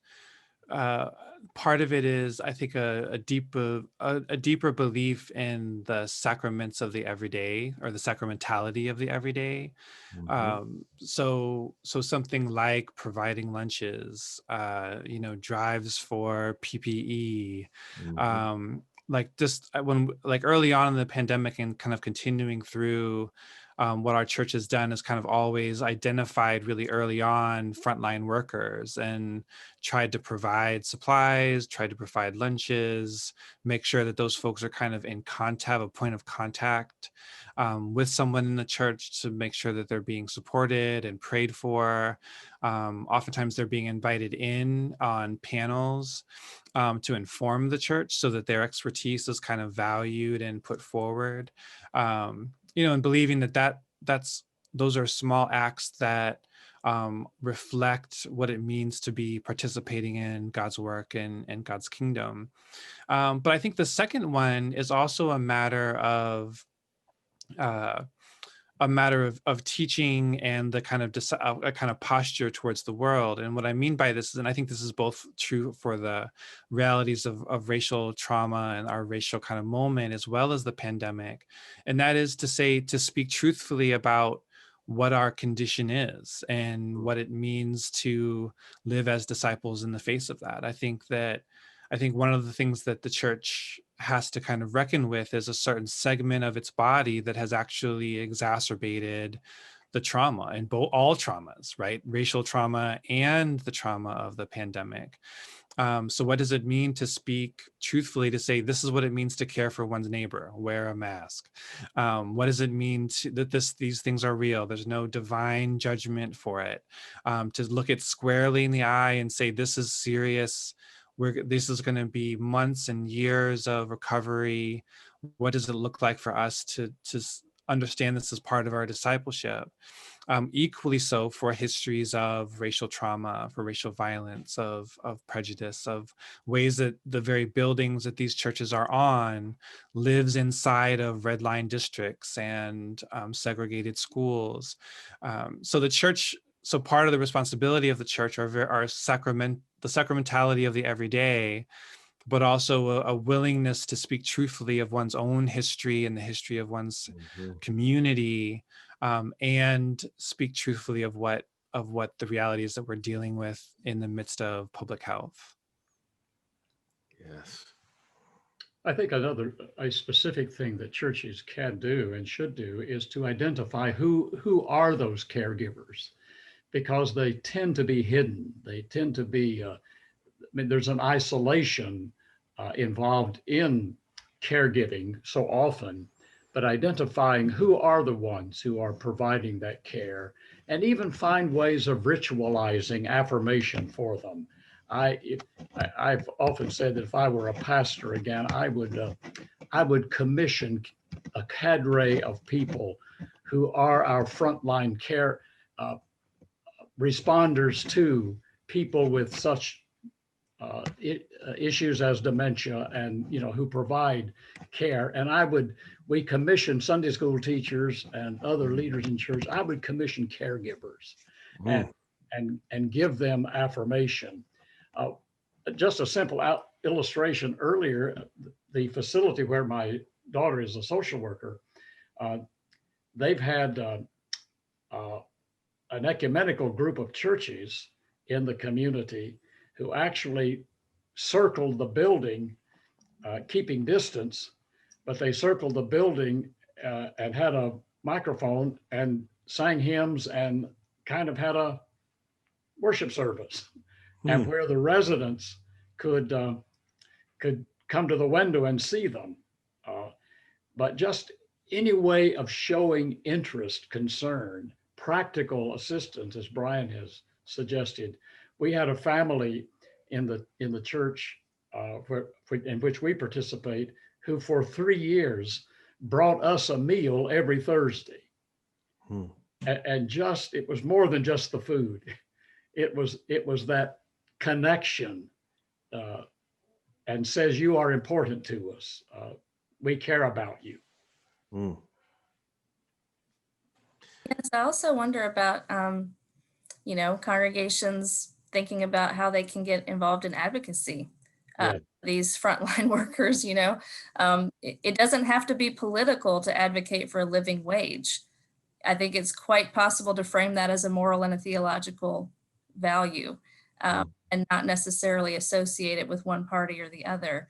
uh, part of it is, I think, a deeper belief in the sacraments of the everyday, or the sacramentality of the everyday. Mm-hmm. So something like providing lunches, drives for PPE, Mm-hmm. like just when, like early on in the pandemic and kind of continuing through, what our church has done is kind of always identified really early on frontline workers and tried to provide supplies, tried to provide lunches, make sure that those folks are kind of in contact, have a point of contact, with someone in the church, to make sure that they're being supported and prayed for. Oftentimes they're being invited in on panels, to inform the church, so that their expertise is kind of valued and put forward. And believing that's those are small acts that, reflect what it means to be participating in God's work and God's kingdom. But I think the second one is also uh, a matter of teaching, and the kind of a kind of posture towards the world. And what I mean by this is, and I think this is both true for the realities of racial trauma and our racial kind of moment, as well as the pandemic, and that is to say, to speak truthfully about what our condition is and what it means to live as disciples in the face of that. I think one of the things that the church has to kind of reckon with is a certain segment of its body that has actually exacerbated the trauma, and all traumas, right? Racial trauma and the trauma of the pandemic. So what does it mean to speak truthfully, to say, this is what it means to care for one's neighbor, wear a mask? What does it mean that these things are real? There's no divine judgment for it. To look it squarely in the eye and say, this is serious. This is going to be months and years of recovery. What does it look like for us to understand this as part of our discipleship? Equally so for histories of racial trauma, for racial violence, of prejudice, of ways that the very buildings that these churches are on lives inside of red line districts and, segregated schools. So part of the responsibility of the church are the sacramentality of the everyday, but also a willingness to speak truthfully of one's own history and the history of one's Mm-hmm. community, and speak truthfully of what the reality is that we're dealing with in the midst of public health. Yes. I think a specific thing that churches can do and should do is to identify who are those caregivers, because they tend to be hidden. They tend to be, there's an isolation involved in caregiving so often, but identifying who are the ones who are providing that care, and even find ways of ritualizing affirmation for them. I've often said that if I were a pastor again, I would commission a cadre of people who are our frontline care uh, responders to people with such issues as dementia, and who provide care. And we commission Sunday school teachers and other leaders in church. I would commission caregivers and Mm. and give them affirmation. Uh, just a simple illustration earlier, the facility where my daughter is a social worker, uh, they've had uh, an ecumenical group of churches in the community who actually circled the building, keeping distance, but they circled the building and had a microphone and sang hymns and kind of had a worship service, and Mm. where the residents could come to the window and see them. Uh, but just any way of showing interest, concern, practical assistance, as Brian has suggested. We had a family in the church in which we participate, who for 3 years brought us a meal every Thursday. Mm. And just, it was more than just the food. It was that connection, uh, and says, you are important to us. We care about you. Mm. Yes, I also wonder about, congregations thinking about how they can get involved in advocacy. Yeah, These frontline workers, it doesn't have to be political to advocate for a living wage. I think it's quite possible to frame that as a moral and a theological value, Mm, and not necessarily associate it with one party or the other.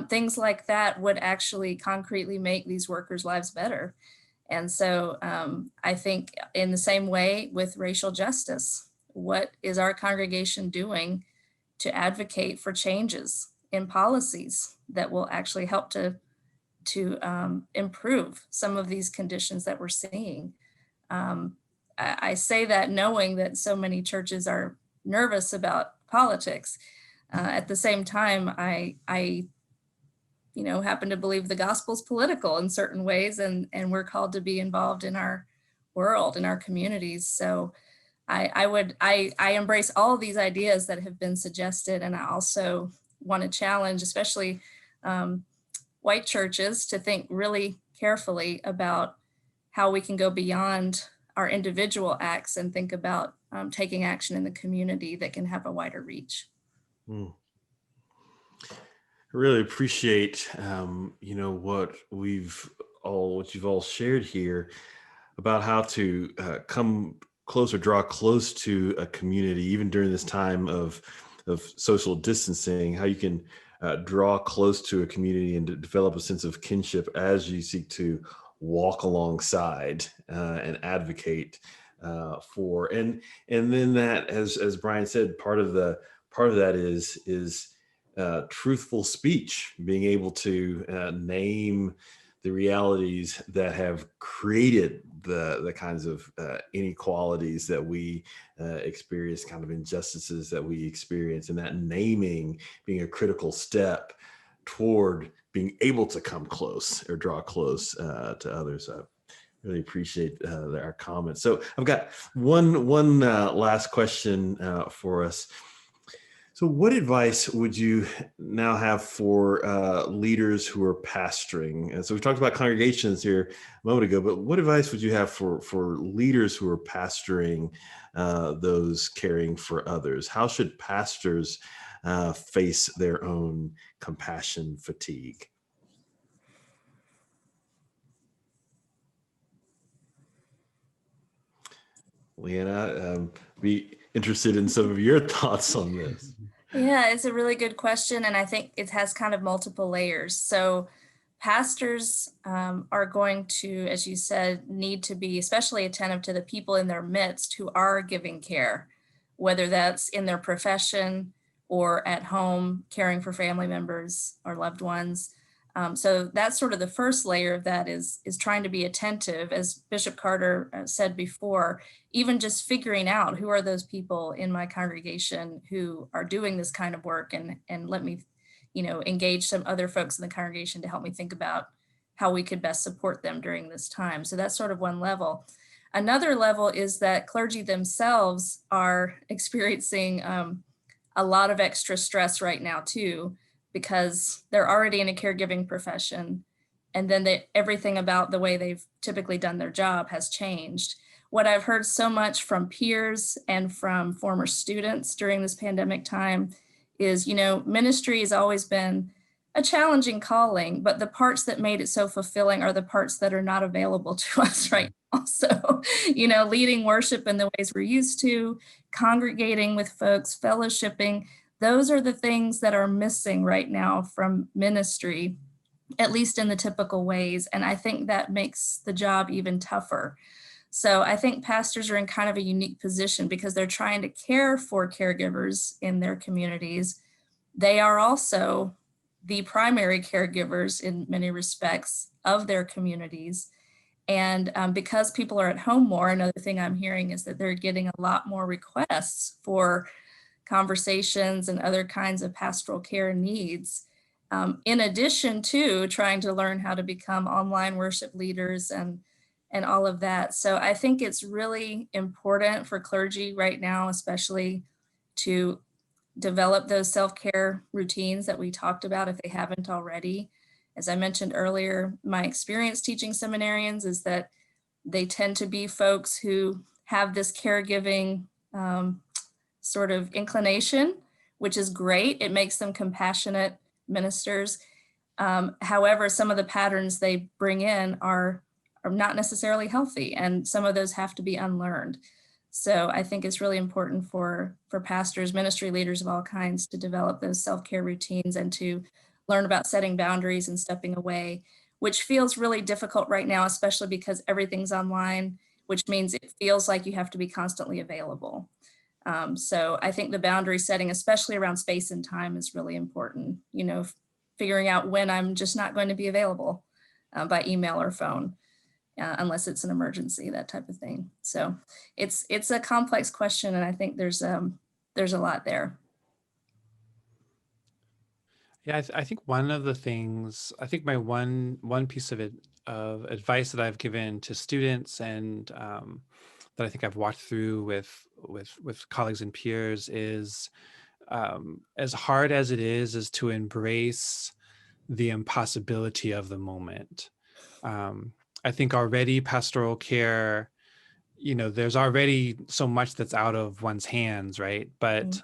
Things like that would actually concretely make these workers' lives better. And so I think, in the same way with racial justice, what is our congregation doing to advocate for changes in policies that will actually help to improve some of these conditions that we're seeing? Um, I say that knowing that so many churches are nervous about politics. At the same time, I happen to believe the gospel's political in certain ways, and we're called to be involved in our world, in our communities. So I embrace all of these ideas that have been suggested, and I also want to challenge, especially um, white churches, to think really carefully about how we can go beyond our individual acts and think about taking action in the community that can have a wider reach. mm. I really appreciate, what you've all shared here about how to come close or draw close to a community, even during this time of social distancing. How you can draw close to a community and to develop a sense of kinship as you seek to walk alongside and advocate for. And then that, as Brian said, part of that is truthful speech, being able to name the realities that have created the kinds of inequalities that we experience, kind of injustices that we experience, and that naming being a critical step toward being able to come close or draw close to others. I really appreciate our comments. So I've got one last question for us. So, what advice would you now have for leaders who are pastoring? And so, we talked about congregations here a moment ago, but what advice would you have for leaders who are pastoring those caring for others? How should pastors face their own compassion fatigue? Leanna, be interested in some of your thoughts on this. Yeah, it's a really good question, and I think it has kind of multiple layers. So pastors are going to, as you said, need to be especially attentive to the people in their midst who are giving care, whether that's in their profession or at home caring for family members or loved ones. So that's sort of the first layer of that is trying to be attentive, as Bishop Carter said before, even just figuring out who are those people in my congregation who are doing this kind of work, and let me, engage some other folks in the congregation to help me think about how we could best support them during this time. So that's sort of one level. Another level is that clergy themselves are experiencing a lot of extra stress right now too, because they're already in a caregiving profession. And then everything about the way they've typically done their job has changed. What I've heard so much from peers and from former students during this pandemic time is, ministry has always been a challenging calling, but the parts that made it so fulfilling are the parts that are not available to us right now. So, leading worship in the ways we're used to, congregating with folks, fellowshipping, those are the things that are missing right now from ministry, at least in the typical ways. And I think that makes the job even tougher. So I think pastors are in kind of a unique position because they're trying to care for caregivers in their communities. They are also the primary caregivers in many respects of their communities. And because people are at home more, another thing I'm hearing is that they're getting a lot more requests for conversations and other kinds of pastoral care needs, in addition to trying to learn how to become online worship leaders and all of that. So I think it's really important for clergy right now, especially, to develop those self-care routines that we talked about if they haven't already. As I mentioned earlier, my experience teaching seminarians is that They tend to be folks who have this caregiving sort of inclination, which is great. It makes them compassionate ministers. However, some of the patterns they bring in are not necessarily healthy, and some of those have to be unlearned. So I think it's really important for pastors, ministry leaders of all kinds to develop those self-care routines and to learn about setting boundaries and stepping away, which feels really difficult right now, especially because everything's online, which means it feels like you have to be constantly available. So I think the boundary setting, especially around space and time, is really important. You know, figuring out when I'm just not going to be available by email or phone, unless it's an emergency, that type of thing. So it's a complex question, and I think there's a lot there. Yeah, I think one of the things, I think my one piece of advice that I've given to students and that I think I've walked through with colleagues and peers is, as hard as it is to embrace the impossibility of the moment. I think already pastoral care, there's already so much that's out of one's hands, right? But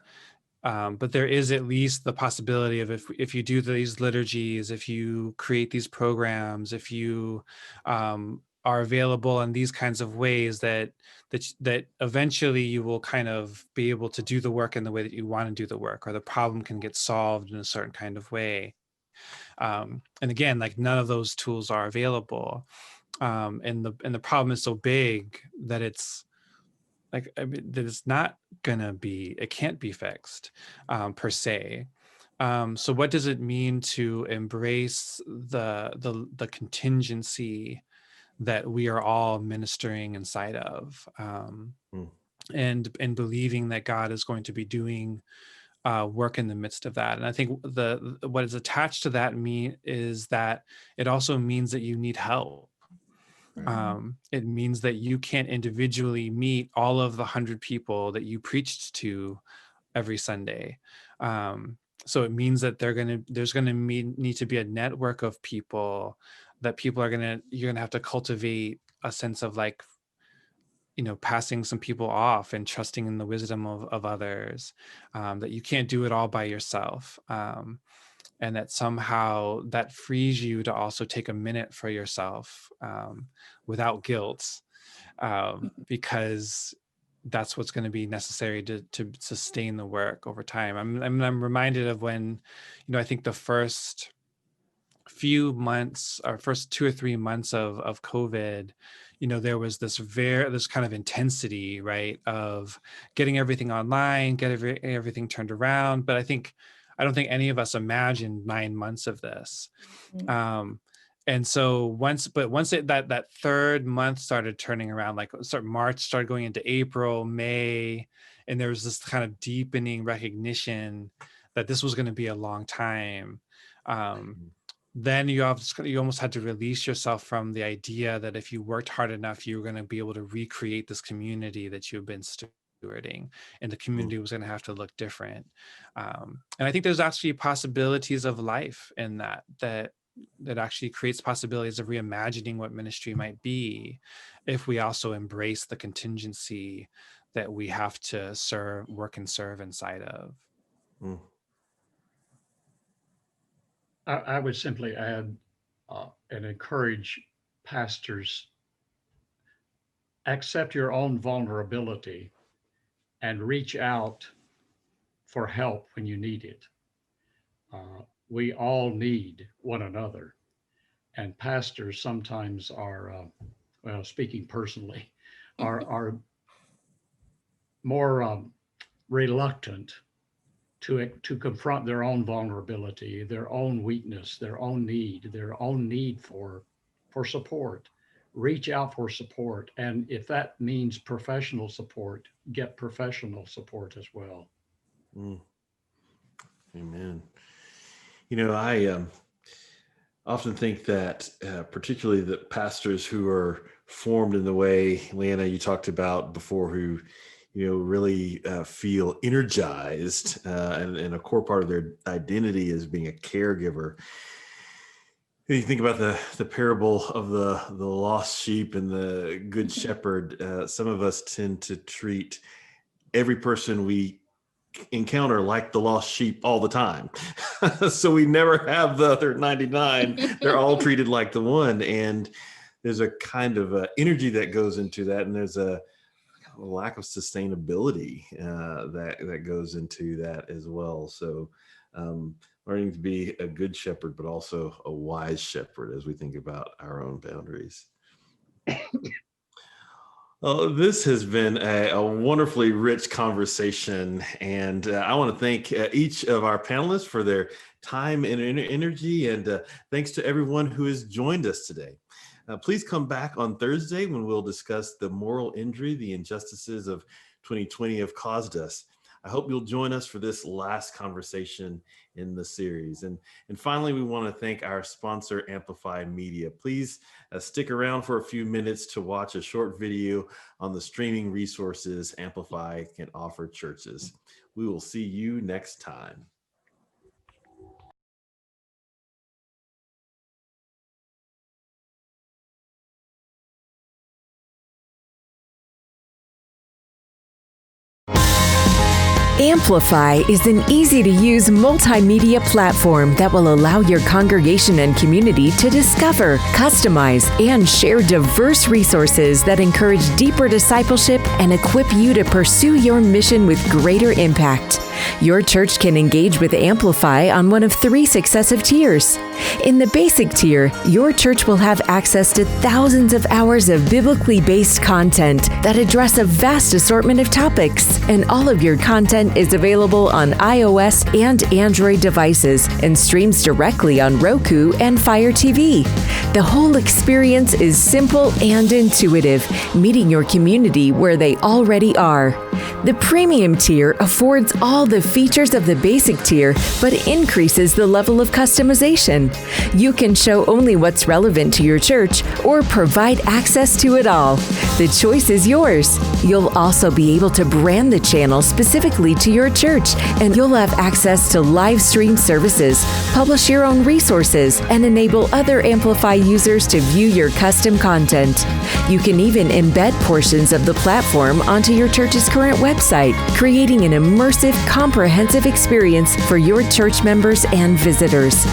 there is at least the possibility of, if you do these liturgies, if you create these programs, if you are available in these kinds of ways, that eventually you will kind of be able to do the work in the way that you want to do the work, or the problem can get solved in a certain kind of way. And again, like, none of those tools are available. And the problem is so big that it's like, I mean, that it's not gonna be, it can't be fixed per se. So what does it mean to embrace the contingency that we are all ministering inside of, and believing that God is going to be doing work in the midst of that? And I think what is attached to that is that it also means that you need help. It means that you can't individually meet all of the 100 people that you preached to every Sunday. So it means that there's gonna need to be a network of people that you're gonna have to cultivate a sense of, like, passing some people off and trusting in the wisdom of others, that you can't do it all by yourself. And that somehow that frees you to also take a minute for yourself, without guilt, because that's what's going to be necessary to sustain the work over time. I'm reminded of when, I think the first few months, or first 2 or 3 months of COVID, there was this kind of intensity, right, of getting everything online, everything turned around. But I don't think any of us imagined 9 months of this. And so once that third month started turning around, like March started going into April, May, and there was this kind of deepening recognition that this was going to be a long time. Then you almost had to release yourself from the idea that if you worked hard enough, you were going to be able to recreate this community that you've been stewarding, and the community was going to have to look different. And I think there's actually possibilities of life in that actually creates possibilities of reimagining what ministry might be, if we also embrace the contingency that we have to work and serve inside of. I would simply add and encourage pastors, accept your own vulnerability and reach out for help when you need it. We all need one another, and pastors sometimes are, well, speaking personally, are more reluctant to confront their own vulnerability, their own weakness, their own need for support. Reach out for support, and if that means professional support, get professional support as well. Amen. I often think that particularly the pastors who are formed in the way, Lana, you talked about before, who really feel energized, and a core part of their identity is being a caregiver. You think about the parable of the lost sheep and the good shepherd. Some of us tend to treat every person we encounter like the lost sheep all the time. So we never have the other 99. They're all treated like the one. And there's a kind of energy that goes into that. And there's a lack of sustainability that goes into that as well. So learning to be a good shepherd, but also a wise shepherd as we think about our own boundaries. Well, this has been a wonderfully rich conversation, and I want to thank each of our panelists for their time and energy, and thanks to everyone who has joined us today. Please come back on Thursday when we'll discuss the moral injury the injustices of 2020 have caused us. I hope you'll join us for this last conversation in the series. And finally, we want to thank our sponsor, Amplify Media. Please stick around for a few minutes to watch a short video on the streaming resources Amplify can offer churches. We will see you next time. Amplify is an easy-to-use multimedia platform that will allow your congregation and community to discover, customize, and share diverse resources that encourage deeper discipleship and equip you to pursue your mission with greater impact. Your church can engage with Amplify on one of 3 successive tiers. In the basic tier, your church will have access to thousands of hours of biblically based content that address a vast assortment of topics, and all of your content is available on iOS and Android devices and streams directly on Roku and Fire TV. The whole experience is simple and intuitive, meeting your community where they already are. The premium tier affords all the features of the basic tier, but increases the level of customization. You can show only what's relevant to your church or provide access to it all. The choice is yours. You'll also be able to brand the channel specifically to your church, and you'll have access to live stream services, publish your own resources, and enable other Amplify users to view your custom content. You can even embed portions of the platform onto your church's current website, creating an immersive, comprehensive experience for your church members and visitors.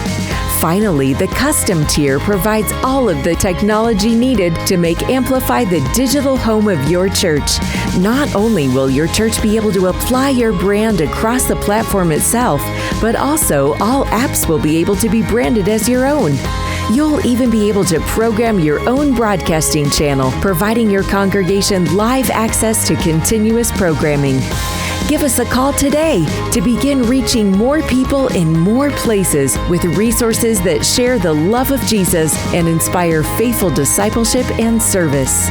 Finally, the custom tier provides all of the technology needed to make Amplify the digital home of your church. Not only will your church be able to apply your brand across the platform itself, but also all apps will be able to be branded as your own. You'll even be able to program your own broadcasting channel, providing your congregation live access to continuous programming. Give us a call today to begin reaching more people in more places with resources that share the love of Jesus and inspire faithful discipleship and service.